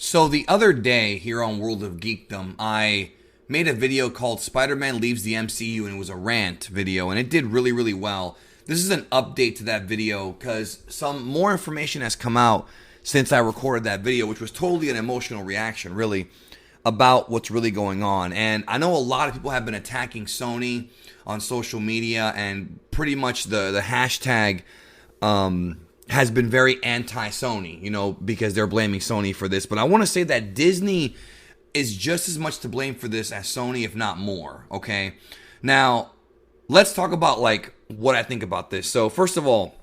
So the other day here on World of Geekdom, I made a video called Spider-Man Leaves the MCU, and it was a rant video, and it did really, really well. This is an update to that video because some more information has come out since I recorded that video, which was totally an emotional reaction, really, about what's really going on. And I know a lot of people have been attacking Sony on social media, and pretty much the hashtag has been very anti-Sony, because they're blaming Sony for this. But I want to say that Disney is just as much to blame for this as Sony, if not more, okay? Now, let's talk about, what I think about this. So, first of all,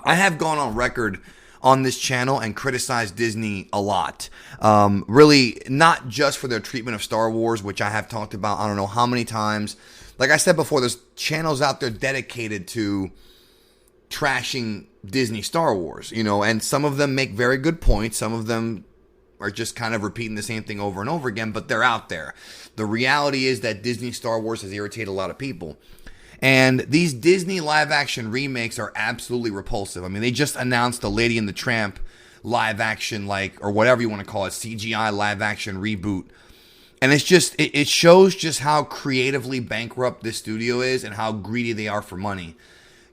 I have gone on record on this channel and criticized Disney a lot. Really, not just for their treatment of Star Wars, which I have talked about I don't know how many times. Like I said before, there's channels out there dedicated to trashing Disney Star Wars, and some of them make very good points. Some of them are just kind of repeating the same thing over and over again, but they're out there. The reality is that Disney Star Wars has irritated a lot of people. And these Disney live-action remakes are absolutely repulsive. I mean, they just announced the Lady and the Tramp live-action, or whatever you want to call it, CGI live-action reboot. And it's just, it shows just how creatively bankrupt this studio is and how greedy they are for money.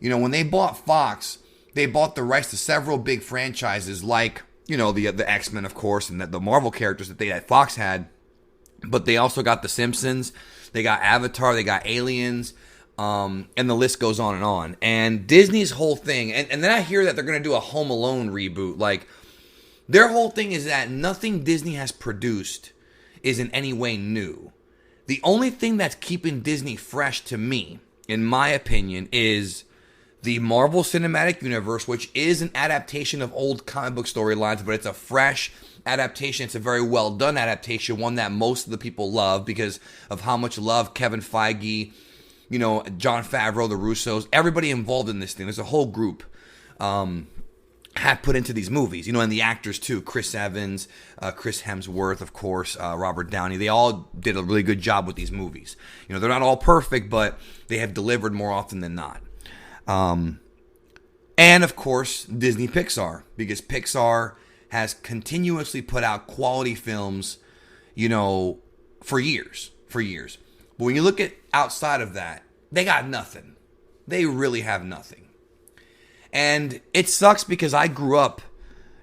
When they bought Fox, they bought the rights to several big franchises the X-Men, of course, and the Marvel characters that Fox had. But they also got The Simpsons, they got Avatar, they got Aliens, and the list goes on and on. And Disney's whole thing, and then I hear that they're going to do a Home Alone reboot. Their whole thing is that nothing Disney has produced is in any way new. The only thing that's keeping Disney fresh to me, in my opinion, is the Marvel Cinematic Universe, which is an adaptation of old comic book storylines, but it's a fresh adaptation. It's a very well done adaptation, one that most of the people love because of how much love Kevin Feige, Jon Favreau, the Russos, everybody involved in this thing. There's a whole group have put into these movies, and the actors too. Chris Evans, Chris Hemsworth, of course, Robert Downey. They all did a really good job with these movies. They're not all perfect, but they have delivered more often than not. And of course, Disney Pixar, because Pixar has continuously put out quality films, for years. But when you look at outside of that, they got nothing. They really have nothing. And it sucks because I grew up,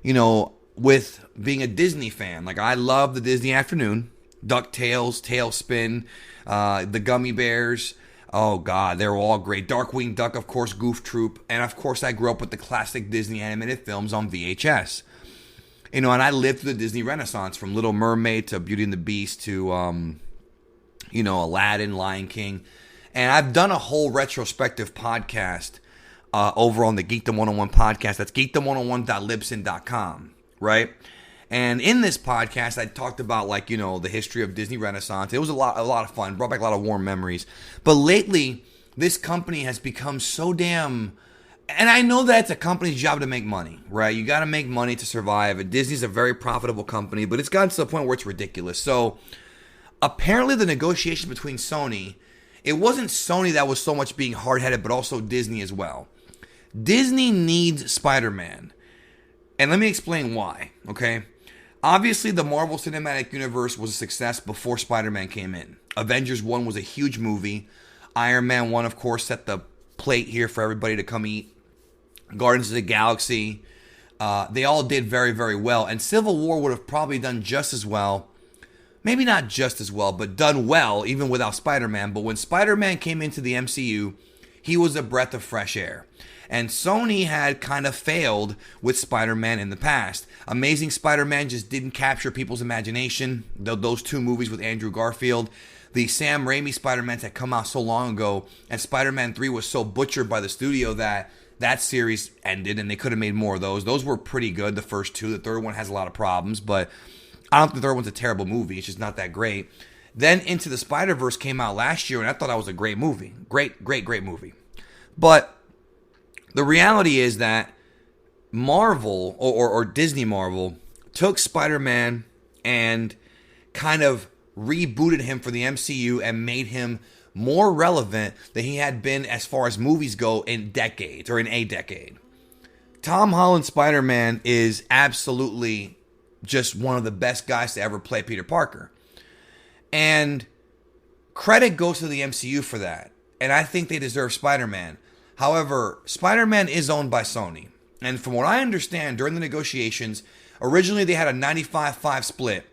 with being a Disney fan. I love the Disney Afternoon, DuckTales, Tailspin, the Gummy Bears. Oh, God, they were all great. Darkwing Duck, of course, Goof Troop. And, of course, I grew up with the classic Disney animated films on VHS. And I lived through the Disney Renaissance, from Little Mermaid to Beauty and the Beast to, Aladdin, Lion King. And I've done a whole retrospective podcast over on the Geekdom 101 podcast. That's geekdom101.libsyn.com, right? And in this podcast, I talked about, the history of Disney Renaissance. It was a lot of fun. Brought back a lot of warm memories. But lately, this company has become so damn... And I know that it's a company's job to make money, right? You got to make money to survive. Disney's a very profitable company, but it's gotten to the point where it's ridiculous. So, apparently the negotiation between Sony... It wasn't Sony that was so much being hard-headed, but also Disney as well. Disney needs Spider-Man. And let me explain why, okay? Obviously, the Marvel Cinematic Universe was a success before Spider-Man came in. Avengers 1 was a huge movie. Iron Man 1, of course, set the plate here for everybody to come eat. Guardians of the Galaxy. They all did very, very well. And Civil War would have probably done just as well. Maybe not just as well, but done well, even without Spider-Man. But when Spider-Man came into the MCU, he was a breath of fresh air. And Sony had kind of failed with Spider-Man in the past. Amazing Spider-Man just didn't capture people's imagination. Those two movies with Andrew Garfield. The Sam Raimi Spider-Mans had come out so long ago, and Spider-Man 3 was so butchered by the studio that series ended, and they could have made more of those. Those were pretty good, the first two. The third one has a lot of problems, but I don't think the third one's a terrible movie. It's just not that great. Then Into the Spider-Verse came out last year, and I thought that was a great movie. Great movie. But the reality is that Marvel, or Disney Marvel, took Spider-Man and kind of rebooted him for the MCU and made him more relevant than he had been as far as movies go in decades, or in a decade. Tom Holland's Spider-Man is absolutely just one of the best guys to ever play Peter Parker. And credit goes to the MCU for that. And I think they deserve Spider-Man. However, Spider-Man is owned by Sony. And from what I understand, during the negotiations, originally they had a 95-5 split,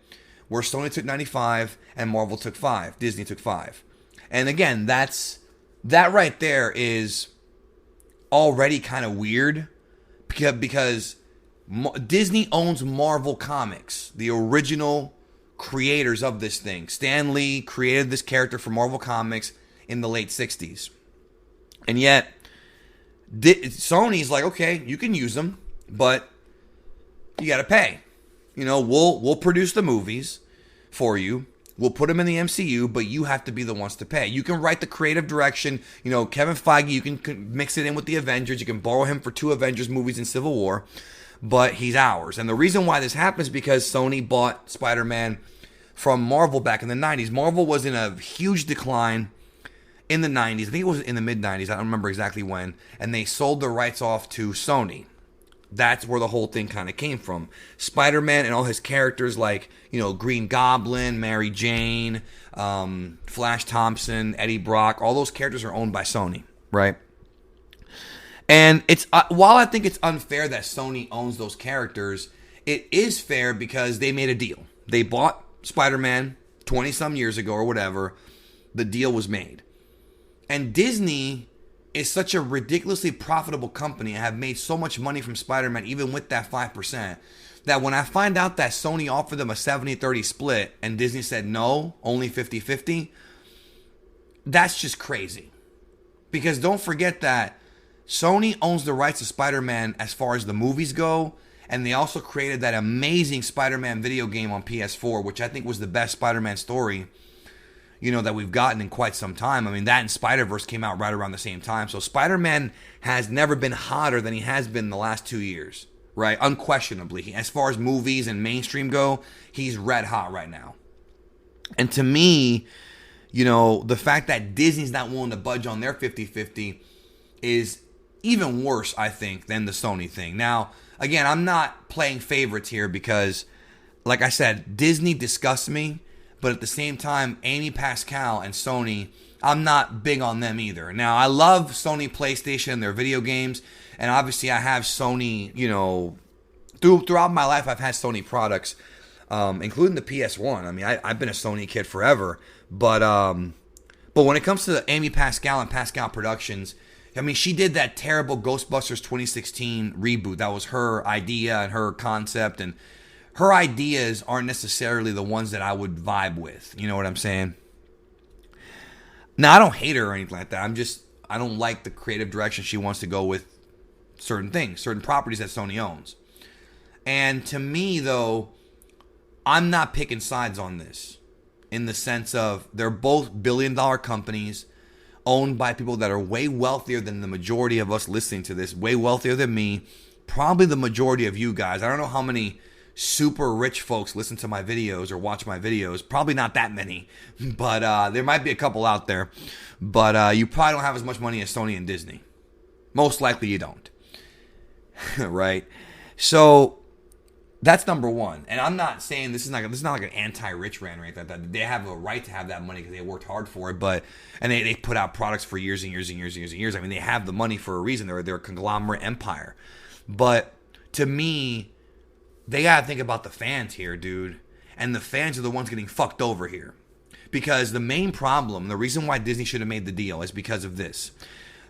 where Sony took 95 and Marvel took 5. Disney took 5. And again, that right there is already kind of weird, because Disney owns Marvel Comics, the original creators of this thing. Stan Lee created this character for Marvel Comics in the late 60s. And yet, Sony's like, okay, you can use them, but you got to pay. You know, we'll produce the movies for you. We'll put them in the MCU, but you have to be the ones to pay. You can write the creative direction. You know, Kevin Feige, you can mix it in with the Avengers. You can borrow him for 2 Avengers movies in Civil War, but he's ours. And the reason why this happens is because Sony bought Spider-Man from Marvel back in the 90s. Marvel was in a huge decline in the 90s. I think it was in the mid-90s. I don't remember exactly when. And they sold the rights off to Sony. That's where the whole thing kind of came from. Spider-Man and all his characters like, you know, Green Goblin, Mary Jane, Flash Thompson, Eddie Brock, all those characters are owned by Sony, right? And it's while I think it's unfair that Sony owns those characters, it is fair because they made a deal. They bought Spider-Man 20-some years ago or whatever. The deal was made. And Disney is such a ridiculously profitable company and have made so much money from Spider-Man, even with that 5%, that when I find out that Sony offered them a 70-30 split and Disney said no, only 50-50, that's just crazy. Because don't forget that Sony owns the rights to Spider-Man as far as the movies go, and they also created that amazing Spider-Man video game on PS4, which I think was the best Spider-Man story, you know, that we've gotten in quite some time. I mean, that and Spider-Verse came out right around the same time. So Spider-Man has never been hotter than he has been the last 2 years, right? Unquestionably. As far as movies and mainstream go, he's red hot right now. And to me, you know, the fact that Disney's not willing to budge on their 50-50 is even worse, I think, than the Sony thing. Now, again, I'm not playing favorites here because, like I said, Disney disgusts me. But at the same time, Amy Pascal and Sony, I'm not big on them either. Now, I love Sony PlayStation and their video games. And obviously, I have Sony, you know, throughout my life, I've had Sony products, including the PS1. I mean, I've been a Sony kid forever. But when it comes to Amy Pascal and Pascal Productions, I mean, she did that terrible Ghostbusters 2016 reboot. That was her idea and her concept, and her ideas aren't necessarily the ones that I would vibe with. You know what I'm saying? Now, I don't hate her or anything like that. I don't like the creative direction she wants to go with certain things, certain properties that Sony owns. And to me, though, I'm not picking sides on this in the sense of they're both billion-dollar companies owned by people that are way wealthier than the majority of us listening to this, way wealthier than me, probably the majority of you guys. I don't know how many super rich folks listen to my videos or watch my videos. Probably not that many, but there might be a couple out there. But you probably don't have as much money as Sony and Disney. Most likely you don't. Right? So that's number one. And I'm not saying this is not like an anti-rich rant or anything like that. They have a right to have that money because they worked hard for it. And they put out products for years and years and years and years and years. I mean, they have the money for a reason. They're a conglomerate empire. But to me, they got to think about the fans here, dude. And the fans are the ones getting fucked over here. Because the main problem, the reason why Disney should have made the deal is because of this.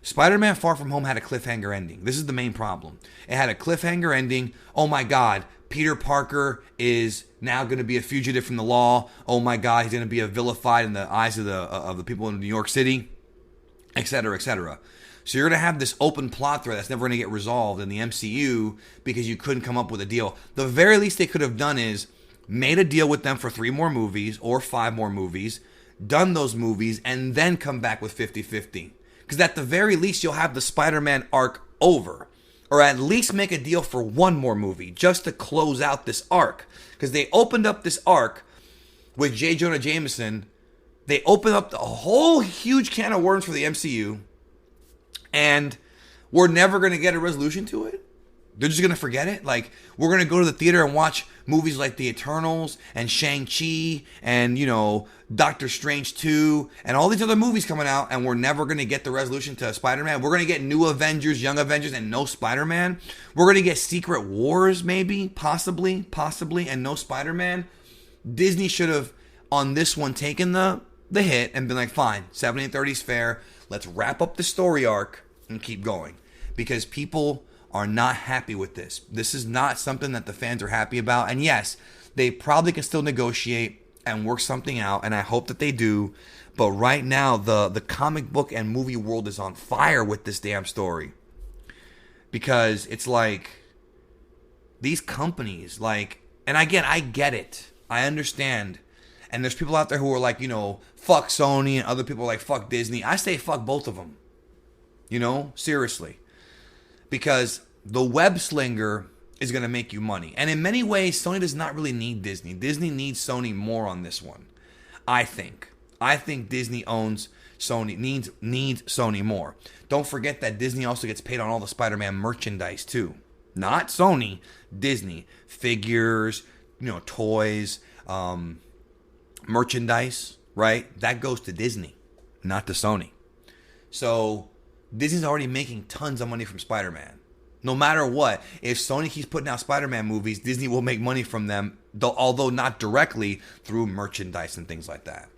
Spider-Man Far From Home had a cliffhanger ending. This is the main problem. It had a cliffhanger ending. Oh my God, Peter Parker is now going to be a fugitive from the law. Oh my God, he's going to be vilified in the eyes of the people in New York City, etc., etc. So you're going to have this open plot thread that's never going to get resolved in the MCU because you couldn't come up with a deal. The very least they could have done is made a deal with them for 3 more movies or 5 more movies, done those movies, and then come back with 50-50. Because at the very least, you'll have the Spider-Man arc over. Or at least make a deal for 1 more movie just to close out this arc. Because they opened up this arc with J. Jonah Jameson. They opened up a whole huge can of worms for the MCU. And we're never going to get a resolution to it They're just going to forget it? Like, we're going to go to the theater and watch movies like The Eternals and Shang-Chi and, Doctor Strange 2 and all these other movies coming out, and we're never going to get the resolution to Spider-Man. We're going to get new Avengers, Young Avengers, and no Spider-Man. We're going to get Secret Wars, maybe, possibly, and no Spider-Man. Disney should have, on this one, taken the hit and been like, fine, 70-30 is fair. Let's wrap up the story arc and keep going. Because people are not happy with this. This is not something that the fans are happy about. And yes, they probably can still negotiate and work something out, and I hope that they do. But right now, the comic book and movie world is on fire with this damn story. Because it's like, these companies, like, and again, I get it. I understand. And there's people out there who are like, fuck Sony, and other people are like, fuck Disney. I say fuck both of them. Seriously. Because the web slinger is going to make you money. And in many ways, Sony does not really need Disney. Disney needs Sony more on this one, I think. I think Disney owns Sony, needs Sony more. Don't forget that Disney also gets paid on all the Spider-Man merchandise too. Not Sony, Disney. Figures, toys, merchandise, right? That goes to Disney, not to Sony. So Disney's already making tons of money from Spider-Man. No matter what, if Sony keeps putting out Spider-Man movies, Disney will make money from them, although not directly, through merchandise and things like that.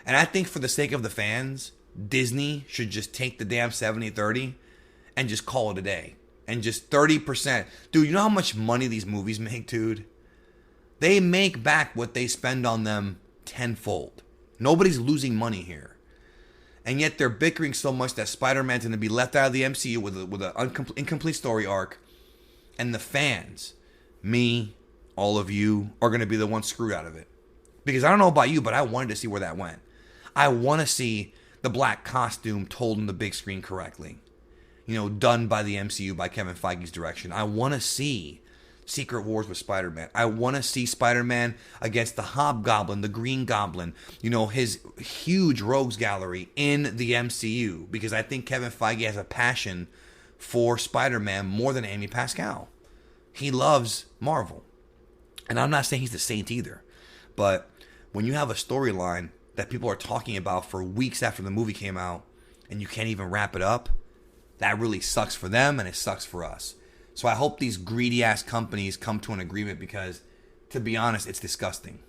And I think for the sake of the fans, Disney should just take the damn 70-30 and just call it a day. And just 30%. Dude, you know how much money these movies make, dude? They make back what they spend on them tenfold. Nobody's losing money here. And yet they're bickering so much that Spider-Man's going to be left out of the MCU with an incomplete story arc. And the fans, me, all of you, are going to be the ones screwed out of it. Because I don't know about you, but I wanted to see where that went. I want to see the black costume told on the big screen correctly. Done by the MCU, by Kevin Feige's direction. I want to see Secret Wars with Spider-Man. I want to see Spider-Man against the Hobgoblin, the Green Goblin, his huge rogues gallery in the MCU, because I think Kevin Feige has a passion for Spider-Man more than Amy Pascal. He loves Marvel. And I'm not saying he's the saint either, but when you have a storyline that people are talking about for weeks after the movie came out and you can't even wrap it up, that really sucks for them and it sucks for us. So I hope these greedy ass companies come to an agreement, because, to be honest, it's disgusting.